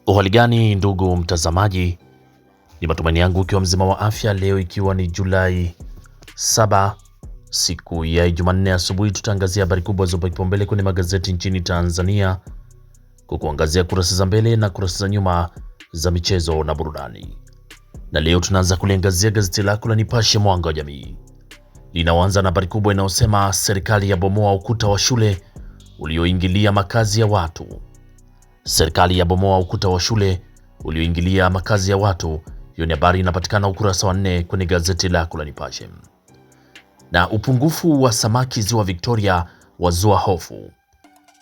Uhali gani ndugu mtazamaji, ni matumaini yangu ukiwa mzima wa afya. Leo ikiwa ni Julai 7 siku ya Jumanne asubuhi, tutaangazia habari kubwa zopa kipaumbele kwenye magazeti nchini Tanzania, kukuangazia kurasa za mbele na kurasa za nyuma za michezo na burudani. Na leo tunaanza kuliangazia gazeti lako la Nipashe Mwanga wa Jamii. Linaanza na habari kubwa inayosema serikali yabomoa ukuta wa shule ulioingilia makazi ya watu. Serikali yabomoa ukuta wa shule ulioingilia makazi ya watu. Hiyo ni habari inapatikana ukurasa wa 4 kwenye gazeti lako la Nipashe. Na upungufu wa samaki ziwa Victoria wazua hofu.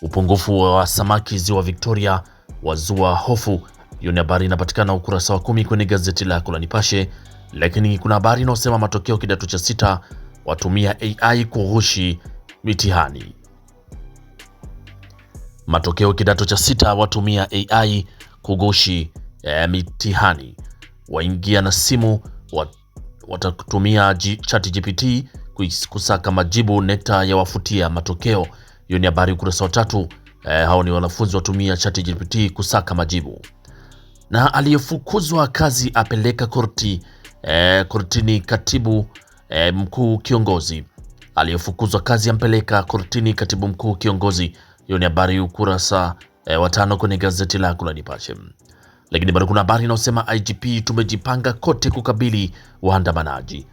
Upungufu wa samaki ziwa Victoria wazua hofu. Hiyo ni habari inapatikana ukurasa wa 10 kwenye gazeti lako la Nipashe. Lakini kuna habari inayosema matokeo kidato cha 6 watumia AI kughushi mitihani. Matokeo kidato cha 6 watumia AI kughushi mitihani. Waingia na simu watatumia ChatGPT kusaka majibu. NECTA ya wafutia matokeo. Hiyo ni habari ukurasa wa 3. Hao ni wanafunzi watumia ChatGPT kusaka majibu. Na aliyefukuzwa kazi apeleka kortini katibu mkuu kiongozi. Aliyefukuzwa kazi ampeleka kortini katibu mkuu kiongozi. Hiyo ni habari ukurasa wa 5 kwenye gazeti lako la Nipashe. Lakini bado kuna habari inayosema IGP tumejipanga kote kukabili waandamanaji.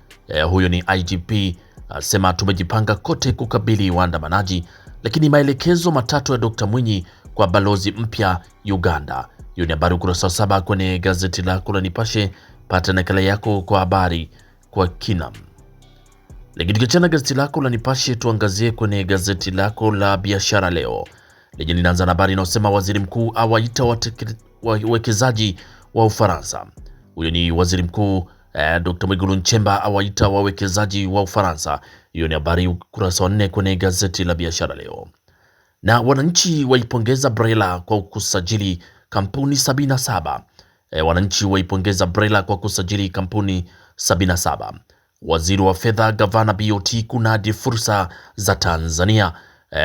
Huyo ni IGP asema tumejipanga kote kukabili waandamanaji. Lakini maelekezo matatu ya Dr. Mwinyi kwa balozi mpya Uganda. Hiyo ni habari ukurasa wa 7 kwenye gazeti lako la Nipashe. Pata nakala yako kwa habari kwa kina. Lakini tukiachana gazeti lako la Nipashe, tuangazie kwenye gazeti lako la Biashara Leo. Lenye linaanza na habari inayosema waziri mkuu awaita wawekezaji wa Ufaransa. Huyo ni waziri mkuu Dr. Mwigulu Nchemba awaita wawekezaji wa Ufaransa. Hiyo ni habari ukurasa wa 4 kwenye gazeti la Biashara Leo. Na wananchi waipongeza Brela kwa kusajili kampuni 77. Wananchi waipongeza Brela kwa kusajili kampuni 77. Waziri wa fedha gavana BOT kunadi fursa za Tanzania.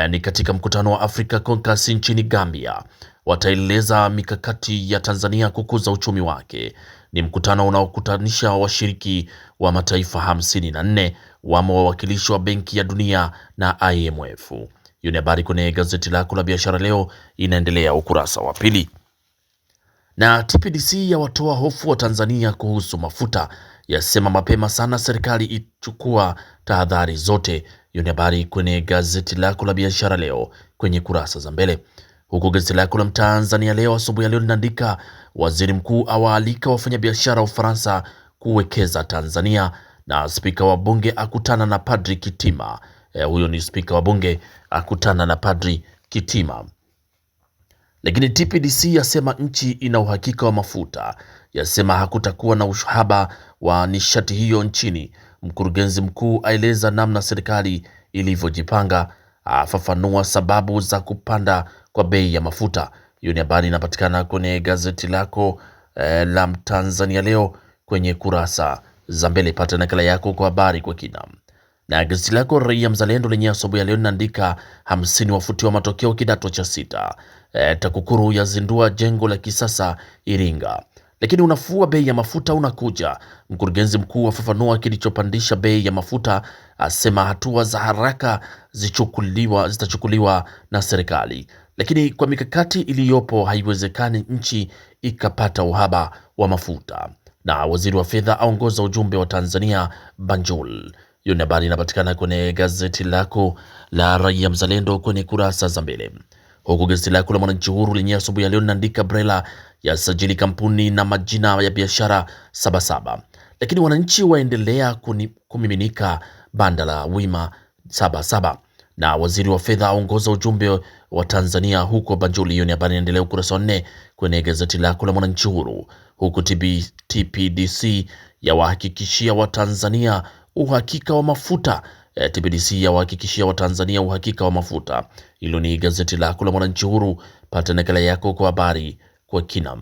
Ni katika mkutano wa Africa Concas nchini Gambia. Wataeleza mikakati ya Tanzania kukuza uchumi wake. Ni mkutano unaokutanisha washiriki wa mataifa 54 wamo wawakilishi wa Benki ya Dunia na IMF. Hiyo ni habari kwenye gazeti lako la Biashara Leo, inaendelea ukurasa wa 2. Na TPDC ya watoa hofu wa Tanzania kuhusu mafuta, yasema mapema sana serikali ichukua tahadhari zote. Hiyo ni habari kwenye gazeti lako la Biashara Leo kwenye kurasa za mbele. Huku gazeti lako la Mtanzania Leo asubuhi ya leo linaandika waziri mkuu awaalika wafanyabiashara wa Ufaransa kuwekeza Tanzania, na spika wa bunge akutana na Padri Kitima. Huyo ni spika wa bunge akutana na Padri Kitima. Lakini TPDC yasema nchi ina uhakika wa mafuta, yasema hakutakuwa na uhaba wa nishati hiyo nchini. Mkurugenzi mkuu aeleza namna serikali ilivyojipanga, afafanua sababu za kupanda kwa bei ya mafuta. Hiyo ni habari inapatikana kwenye gazeti lako la Mtanzania Leo kwenye kurasa za mbele. Pata nakala yako kwa habari kwa kina. Na gazeti lako Raia Mzalendo lenye asubuhi ya leo linaandika 50 wafutiwa matokeo kidato cha 6. TAKUKURU yazindua jengo la kisasa Iringa. Lakini unafuu wa bei ya mafuta unakuja. Mkurugenzi mkuu afafanua kilichopandisha bei ya mafuta, asema hatua za haraka zitachukuliwa na serikali. Lakini kwa mikakati iliyopo haiwezekani nchi ikapata uhaba wa mafuta. Na waziri wa fedha aongoza ujumbe wa Tanzania Banjul. Hiyo ni habari inapatikana kwenye gazeti lako la Raia Mzalendo kwenye kurasa za mbele. Huku gazeti lako la Mwananchi Huru lenye asubuhi ya leo linaandika Brela ya sajili kampuni na majina ya biashara 77. Lakini wananchi waendelea kumiminika banda la wima 77. Na waziri wa fedha aongoza ujumbe wa Tanzania huko Banjuli. Hiyo ni habari inaendelea ukurasa wa 4 kwenye gazeti lako la Mwananchi Huru. Huku TPDC ya wahakikishia wa Tanzania uhakika wa mafuta. TPDC ya wahakikishia wa Tanzania uhakika wa mafuta. Hilo ni gazeti lako la Mwananchi Huru. Pata nakala yako kwa habari kwa kina.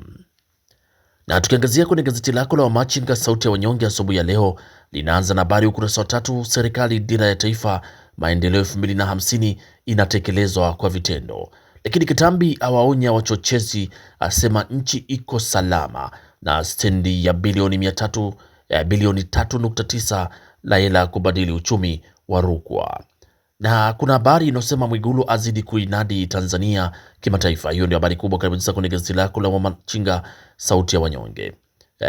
Na tukiangazia kwenye gazeti lako la Wamachinga sauti ya wanyonge asubuhi ya leo, linaanza na habari ukurasa wa 3. Serikali dira ya taifa maendeleo 2050 inatekelezwa kwa vitendo. Lakini Kitambi awaonya wachochezi, asema nchi iko salama, na stendi ya bilioni 3.9 la hela kubadili uchumi wa Rukwa. Na kuna habari inayosema Mwigulu azidi kuinadi Tanzania kimataifa. Hiyo ndio habari kubwa kabisa kwenye gazeti lako la Wamachinga, sauti ya wanyonge.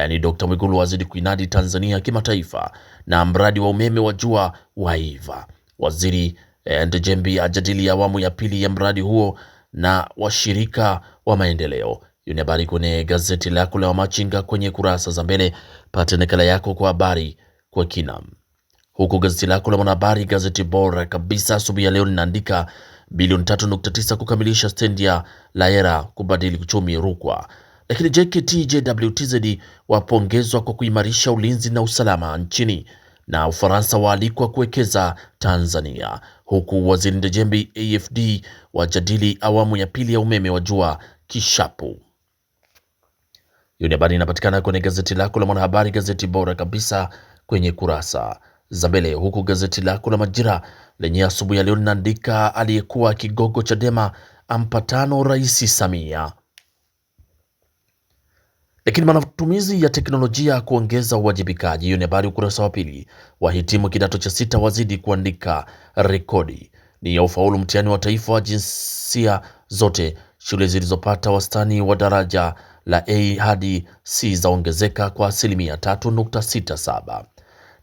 Ni Dr. Mwigulu azidi kuinadi Tanzania kimataifa, na mradi wa umeme wa jua waiva. Waziri Ndejembi ajadili awamu ya pili ya mradi huo na washirika wa maendeleo. Hiyo ni habari kwenye gazeti lako la Wamachinga kwenye kurasa za mbele. Pata nakala yako kwa habari kwa kina. Huku gazeti lako la Mwanahabari, gazeti bora kabisa asubuhi ya leo, linaandika bilioni 3.9 kukamilisha stendi ya Laera kubadili uchumi Rukwa. Lakini JKT JWTZ wapongezwa kwa kuimarisha ulinzi na usalama nchini, na Ufaransa waalikwa kuwekeza Tanzania, huku waziri Ndejembi AFD wajadili awamu ya pili ya umeme wa jua Kishapu. Hiyo ni habari inapatikana kwenye gazeti lako la Mwanahabari, gazeti bora kabisa kwenye kurasa za mbele. Huku gazeti lako la Majira lenye asubuhi ya leo linaandika aliyekuwa kigogo Chadema ampatano Rais Samia. Lakini matumizi ya teknolojia kuongeza uwajibikaji. Hiyo ni habari ukurasa wa pili. Wahitimu kidato cha 6 wazidi kuandika rekodi. Ni ya ufaulu mtihani wa taifa wa jinsia zote. Shule zilizopata wastani wa daraja la A hadi C zaongezeka kwa asilimia 3.67.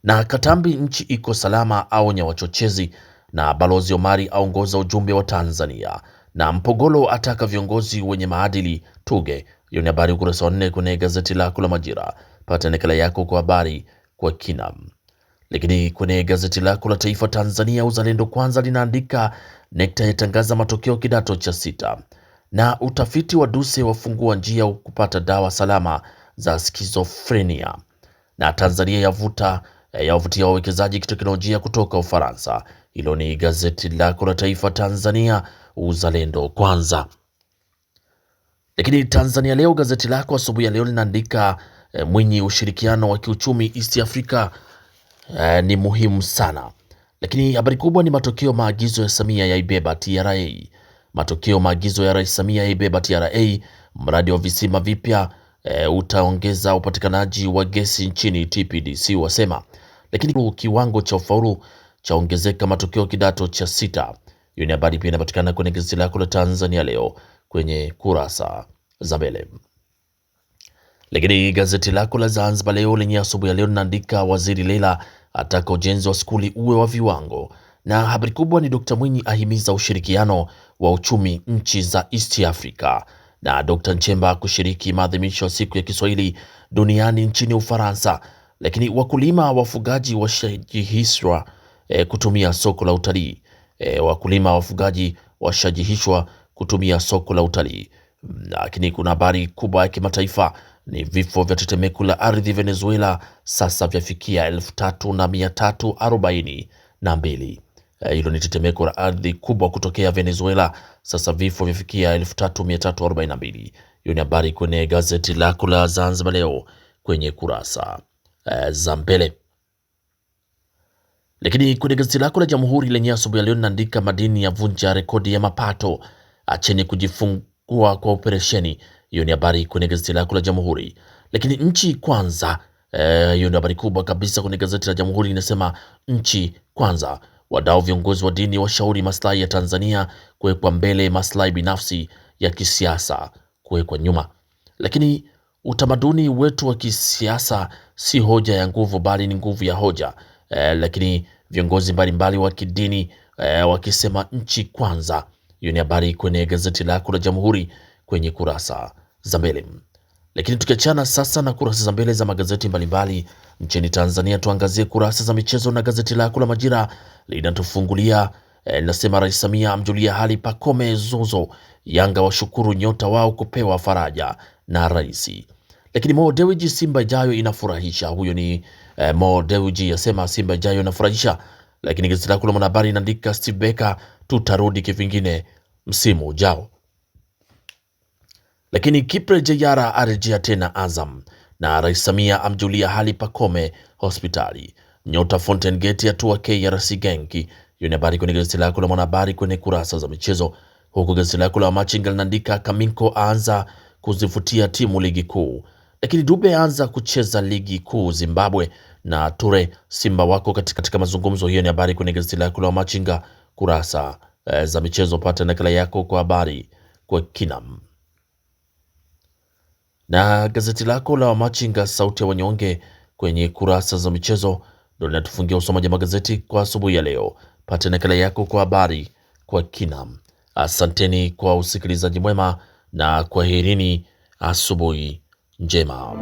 Na Katambi nchi iko salama aonya wachochezi, na Balozi Omari aongoza ujumbe wa Tanzania, na Mpogolo ataka viongozi wenye maadili tuge. Hiyo ni habari ukurasa wa 4 kwenye gazeti lako la Majira. Pata nakala yako kwa habari kwa kina. Lakini kwenye gazeti lako la Taifa Tanzania, Uzalendo Kwanza linaandika NECTA yatangaza matokeo kidato cha 6, na utafiti wa Duse wafungua njia kupata dawa salama za skizofrenia, na Tanzania yavutia wawekezaji kiteknolojia kutoka Ufaransa. Hilo ni gazeti lako la Taifa Tanzania, Uzalendo Kwanza. Lakini Tanzania Leo, gazeti lako asubuhi ya leo linaandika Mwinyi, ushirikiano wa kiuchumi East Africa ni muhimu sana. Lakini habari kubwa ni matokeo maagizo ya Samia yaibeba TRA. Matokeo maagizo ya Rais Samia yaibeba TRA. Mradi wa visima vipya utaongeza upatikanaji wa gesi nchini, TPDC wasema. Lakini kiwango cha ufaulu chaongezeka matokeo kidato cha 6. Hiyo ni habari pia inapatikana kwenye gazeti lako la Tanzania Leo kwenye kurasa za mbele. Lakini gazeti lako la Zanzibar Leo lenye asubuhi ya leo linaandika Waziri Leila ataka ujenzi wa skuli uwe wa viwango, na habari kubwa ni Dr. Mwinyi ahimiza ushirikiano wa uchumi nchi za East Africa, na Dr. Nchemba kushiriki maadhimisho ya siku ya Kiswahili duniani nchini Ufaransa. Lakini wakulima wafugaji washajihishwa kutumia soko la utalii. Wakulima wafugaji washajihishwa kutumia soko la utalii. Lakini kuna habari kubwa ya kimataifa ni vifo vya tetemeko la ardhi Venezuela sasa vyafikia 3342. Hilo ni tetemeko la ardhi kubwa kutokea Venezuela, sasa vifo vyafikia 3342. Hiyo ni habari kwenye gazeti lako la Zanzibar Leo kwenye kurasa za mbele. Lakini kwenye gazeti lako la Jamhuri lenye asubuhi ya leo linaandika madini ya vunja rekodi ya mapato, acheni kujifungua kwa operesheni. Hiyo ni habari kwenye gazeti lako la Jamhuri. Lakini nchi kwanza, hiyo ni habari kubwa kabisa kwenye gazeti la Jamhuri, inasema nchi kwanza, wadau viongozi wa dini washauri maslahi ya Tanzania kuwekwa mbele, maslahi binafsi ya kisiasa kuwekwa nyuma. Lakini utamaduni wetu wa kisiasa si hoja ya nguvu, bali ni nguvu ya hoja. Lakini viongozi mbalimbali wa kidini wakisema nchi kwanza. Hiyo ni habari kwenye gazeti lako la Jamhuri kwenye kurasa za mbele. Lakini tukiachana sasa na kurasa za mbele za magazeti mbalimbali nchini Tanzania, tuangazie kurasa za michezo, na gazeti lako la Majira linatufungulia linasema Rais Samia amjulia hali Pacome Zozo, Yanga washukuru nyota wao kupewa faraja na rais. Lakini Mo Dewji, Simba ijayo inafurahisha. Huyo ni Mo Dewji asema Simba ijayo inafurahisha. Lakini gazeti lako la Mwanahabari inaandika Steve Becker, tutarudi kivingine msimu ujao. Lakini Kipre Jeyara arejea tena Azam, na Rais Samia amjulia hali Pacome hospitali. Nyota Fountain Gate atua KRC Genki. Hiyo ni habari kwenye gazeti lako la Mwanahabari kwenye kurasa za michezo. huku gazeti lako la Machinga linaandika Kaminko aanza kuzivutia timu ligi kuu, lakini Dube aanza kucheza ligi kuu Zimbabwe, na Ture Simba wako katika mazungumzo. Hiyo ni habari kwenye gazeti lako la Machinga kurasa za michezo. Pata nakala yako kwa habari kwa kinam. Na gazeti lako la Machinga sauti ya wanyonge kwenye kurasa za michezo ndio linatufungia usomaji wa magazeti kwa asubuhi ya leo. Pata nakala yako kwa habari kwa kinam. Asanteni kwa usikilizaji mwema na kwaherini, asubuhi njema.